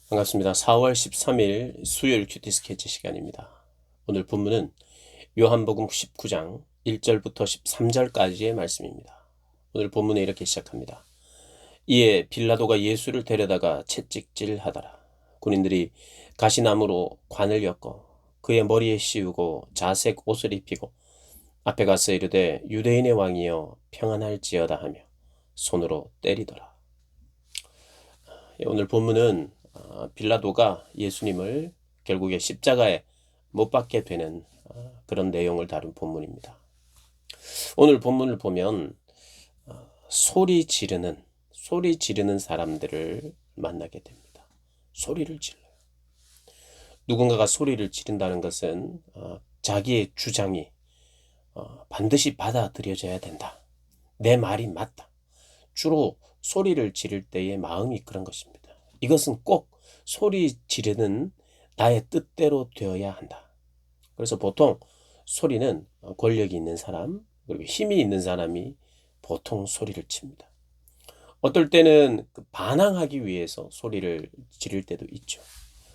반갑습니다. 4월 13일 수요일 큐티 스케치 시간입니다. 오늘 본문은 요한복음 19장 1절부터 13절까지의 말씀입니다. 오늘 본문에 이렇게 시작합니다. 이에 빌라도가 예수를 데려다가 채찍질하더라. 군인들이 가시나무로 관을 엮어 그의 머리에 씌우고 자색 옷을 입히고 앞에 가서 이르되 유대인의 왕이여 평안할지어다 하며 손으로 때리더라. 오늘 본문은 빌라도가 예수님을 결국에 십자가에 못 박게 되는 그런 내용을 다룬 본문입니다. 오늘 본문을 보면 소리 지르는 사람들을 만나게 됩니다. 소리를 질러요. 누군가가 소리를 지른다는 것은 자기의 주장이 반드시 받아들여져야 된다. 내 말이 맞다. 주로 소리를 지를 때의 마음이 그런 것입니다. 이것은 꼭 소리 지르는 나의 뜻대로 되어야 한다. 그래서 보통 소리는 권력이 있는 사람, 그리고 힘이 있는 사람이 보통 소리를 칩니다. 어떨 때는 반항하기 위해서 소리를 지를 때도 있죠.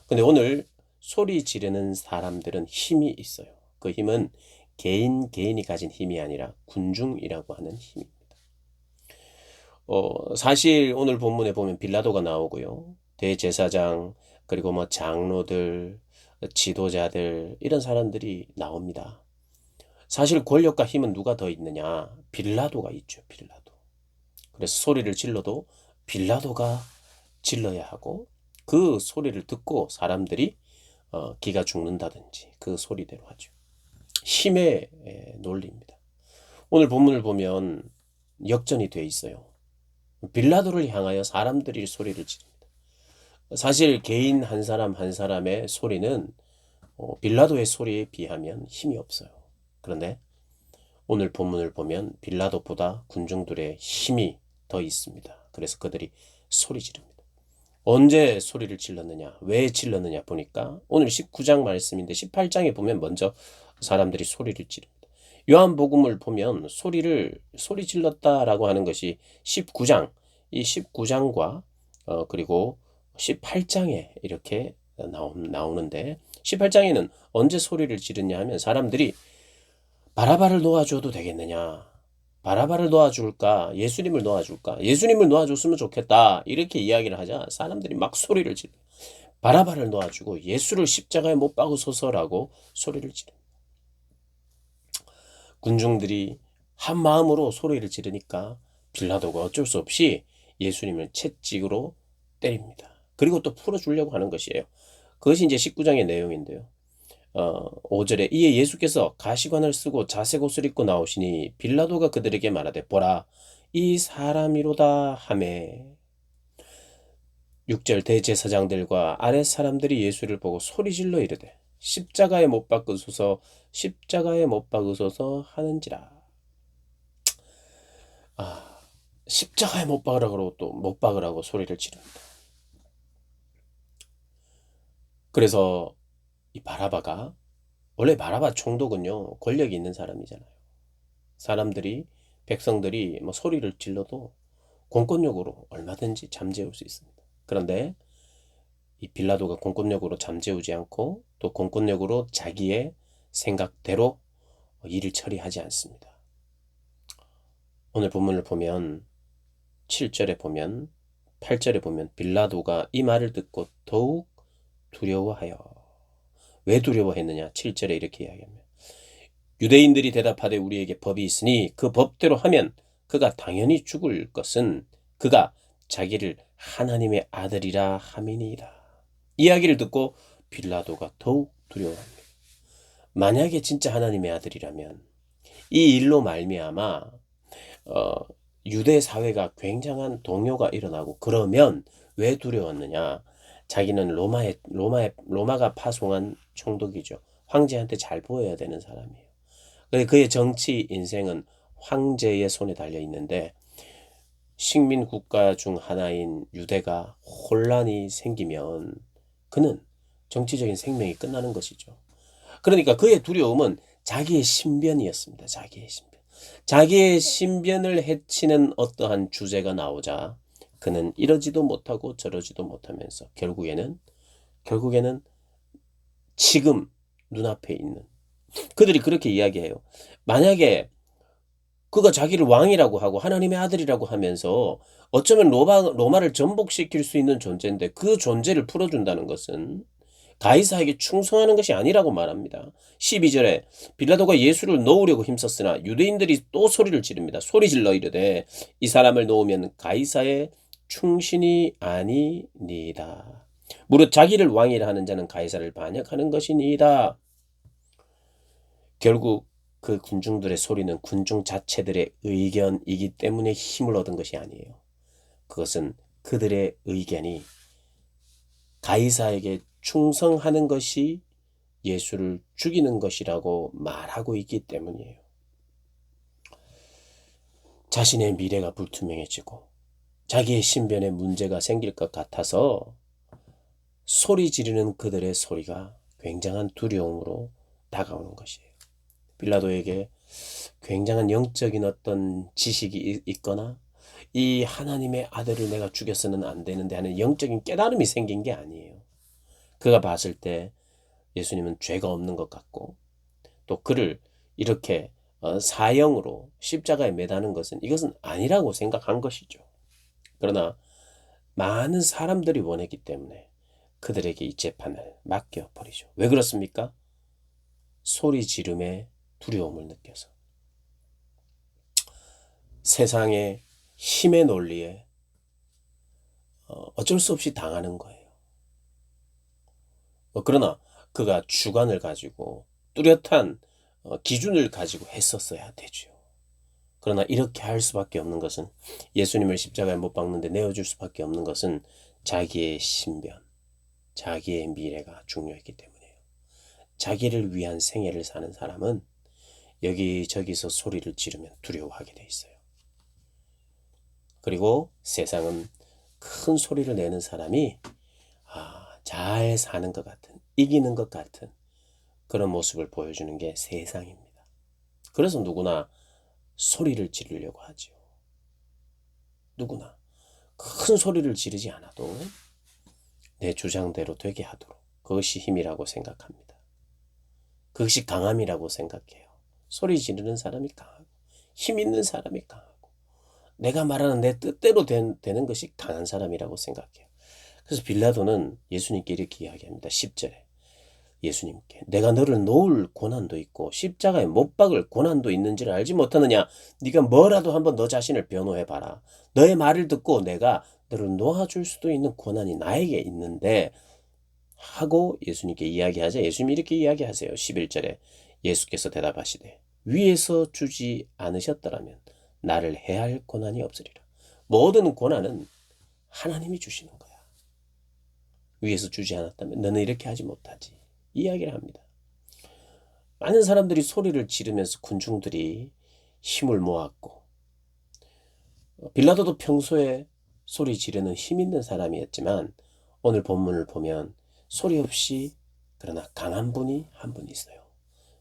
근데 오늘 소리 지르는 사람들은 힘이 있어요. 그 힘은 개인이 가진 힘이 아니라 군중이라고 하는 힘입니다. 사실 오늘 본문에 보면 빌라도가 나오고요. 대제사장, 그리고 뭐 장로들, 지도자들, 이런 사람들이 나옵니다. 사실 권력과 힘은 누가 더 있느냐? 빌라도가 있죠, 빌라도. 그래서 소리를 질러도 빌라도가 질러야 하고, 그 소리를 듣고 사람들이 기가 죽는다든지 그 소리대로 하죠. 힘의 논리입니다. 오늘 본문을 보면 역전이 돼 있어요. 빌라도를 향하여 사람들이 소리를 지릅니다. 사실 개인 한 사람 한 사람의 소리는 빌라도의 소리에 비하면 힘이 없어요. 그런데 오늘 본문을 보면 빌라도보다 군중들의 힘이 더 있습니다. 그래서 그들이 소리 지릅니다. 언제 소리를 질렀느냐, 왜 질렀느냐 보니까 오늘 19장 말씀인데 18장에 보면 먼저 사람들이 소리를 지릅니다. 요한복음을 보면 소리 질렀다라고 하는 것이 19장, 이 19장과 그리고 18장에 이렇게 나오는데 18장에는 언제 소리를 지르냐 하면 사람들이 바라바를 놓아줘도 되겠느냐, 바라바를 놓아줄까, 예수님을 놓아줄까, 예수님을 놓아줬으면 좋겠다, 이렇게 이야기를 하자 사람들이 막 소리를 지르. 바라바를 놓아주고 예수를 십자가에 못 박으소서라고 소리를 지르. 군중들이 한 마음으로 소리를 지르니까 빌라도가 어쩔 수 없이 예수님을 채찍으로 때립니다. 그리고 또 풀어주려고 하는 것이에요. 그것이 이제 19장의 내용인데요. 5절에 이에 예수께서 가시관을 쓰고 자색 옷을 입고 나오시니 빌라도가 그들에게 말하되 보라 이 사람이로다 하매 6절 대제사장들과 아랫 사람들이 예수를 보고 소리질러 이르되 십자가에 못 박으소서 십자가에 못 박으소서 하는지라. 십자가에 못 박으라고 또 못 박으라고 소리를 지릅니다. 그래서 이 바라바가 원래 바라바 총독은요 권력이 있는 사람이잖아요. 사람들이 백성들이 뭐 소리를 질러도 공권력으로 얼마든지 잠재울 수 있습니다. 그런데 이 빌라도가 공권력으로 잠재우지 않고 또 공권력으로 자기의 생각대로 일을 처리하지 않습니다. 오늘 본문을 보면 7절에 보면 8절에 보면 빌라도가 이 말을 듣고 더욱 두려워하여 왜 두려워했느냐 7절에 이렇게 이야기합니다. 유대인들이 대답하되 우리에게 법이 있으니 그 법대로 하면 그가 당연히 죽을 것은 그가 자기를 하나님의 아들이라 함이니이다. 이야기를 듣고 빌라도가 더욱 두려워합니다. 만약에 진짜 하나님의 아들이라면 이 일로 말미암아 유대 사회가 굉장한 동요가 일어나고 그러면 왜 두려웠느냐? 자기는 로마가 파송한 총독이죠. 황제한테 잘 보여야 되는 사람이에요. 그의 정치 인생은 황제의 손에 달려 있는데 식민 국가 중 하나인 유대가 혼란이 생기면 그는 정치적인 생명이 끝나는 것이죠. 그러니까 그의 두려움은 자기의 신변이었습니다. 자기의 신변. 자기의 신변을 해치는 어떠한 주제가 나오자 그는 이러지도 못하고 저러지도 못하면서 결국에는 지금 눈앞에 있는 그들이 그렇게 이야기해요. 만약에 그가 자기를 왕이라고 하고 하나님의 아들이라고 하면서 어쩌면 로마를 전복시킬 수 있는 존재인데 그 존재를 풀어준다는 것은 가이사에게 충성하는 것이 아니라고 말합니다. 12절에 빌라도가 예수를 놓으려고 힘썼으나 유대인들이 또 소리를 지릅니다. 소리 질러 이르되 이 사람을 놓으면 가이사의 충신이 아니니이다. 무릇 자기를 왕이라 하는 자는 가이사를 반역하는 것이니이다. 결국 그 군중들의 소리는 군중 자체들의 의견이기 때문에 힘을 얻은 것이 아니에요. 그것은 그들의 의견이 가이사에게 충성하는 것이 예수를 죽이는 것이라고 말하고 있기 때문이에요. 자신의 미래가 불투명해지고 자기의 신변에 문제가 생길 것 같아서 소리 지르는 그들의 소리가 굉장한 두려움으로 다가오는 것이에요. 빌라도에게 굉장한 영적인 어떤 지식이 있거나 이 하나님의 아들을 내가 죽였어는 안 되는데 하는 영적인 깨달음이 생긴 게 아니에요. 그가 봤을 때 예수님은 죄가 없는 것 같고 또 그를 이렇게 사형으로 십자가에 매다는 이것은 아니라고 생각한 것이죠. 그러나 많은 사람들이 원했기 때문에 그들에게 이 재판을 맡겨버리죠. 왜 그렇습니까? 소리 지름에 두려움을 느껴서. 세상의 힘의 논리에 어쩔 수 없이 당하는 거예요. 그러나 그가 주관을 가지고 뚜렷한 기준을 가지고 했었어야 되죠. 그러나 이렇게 할 수밖에 없는 것은 예수님을 십자가에 못 박는데 내어줄 수밖에 없는 것은 자기의 신변, 자기의 미래가 중요했기 때문이에요. 자기를 위한 생애를 사는 사람은 여기저기서 소리를 지르면 두려워하게 돼 있어요. 그리고 세상은 큰 소리를 내는 사람이 잘 사는 것 같은, 이기는 것 같은 그런 모습을 보여주는 게 세상입니다. 그래서 누구나 소리를 지르려고 하죠. 누구나 큰 소리를 지르지 않아도 내 주장대로 되게 하도록, 그것이 힘이라고 생각합니다. 그것이 강함이라고 생각해요. 소리 지르는 사람이 강하고 힘 있는 사람이 강하고 내가 말하는 내 뜻대로 되는 것이 강한 사람이라고 생각해요. 그래서 빌라도는 예수님께 이렇게 이야기합니다. 10절에 예수님께 내가 너를 놓을 고난도 있고 십자가에 못 박을 고난도 있는지를 알지 못하느냐? 네가 뭐라도 한번 너 자신을 변호해봐라. 너의 말을 듣고 내가 너를 놓아줄 수도 있는 고난이 나에게 있는데 하고 예수님께 이야기하자. 예수님이 이렇게 이야기하세요. 11절에 예수께서 대답하시되 위에서 주지 않으셨더라면 나를 해할 고난이 없으리라. 모든 고난은 하나님이 주시는 거야. 위에서 주지 않았다면 너는 이렇게 하지 못하지. 이야기를 합니다. 많은 사람들이 소리를 지르면서 군중들이 힘을 모았고 빌라도도 평소에 소리 지르는 힘 있는 사람이었지만 오늘 본문을 보면 소리 없이 그러나 강한 분이 한 분 있어요.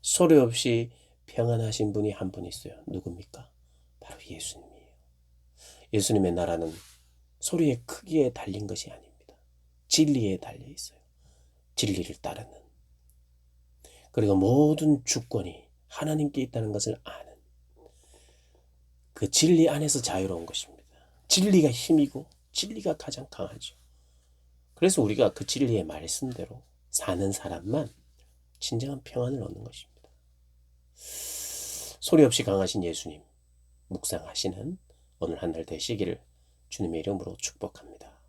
소리 없이 평안하신 분이 한 분 있어요. 누굽니까? 바로 예수님이에요. 예수님의 나라는 소리의 크기에 달린 것이 아닙니다. 진리에 달려 있어요. 진리를 따르는. 그리고 모든 주권이 하나님께 있다는 것을 아는 그 진리 안에서 자유로운 것입니다. 진리가 힘이고 진리가 가장 강하죠. 그래서 우리가 그 진리의 말씀대로 사는 사람만 진정한 평안을 얻는 것입니다. 소리 없이 강하신 예수님 묵상하시는 오늘 한 날 되시기를 주님의 이름으로 축복합니다.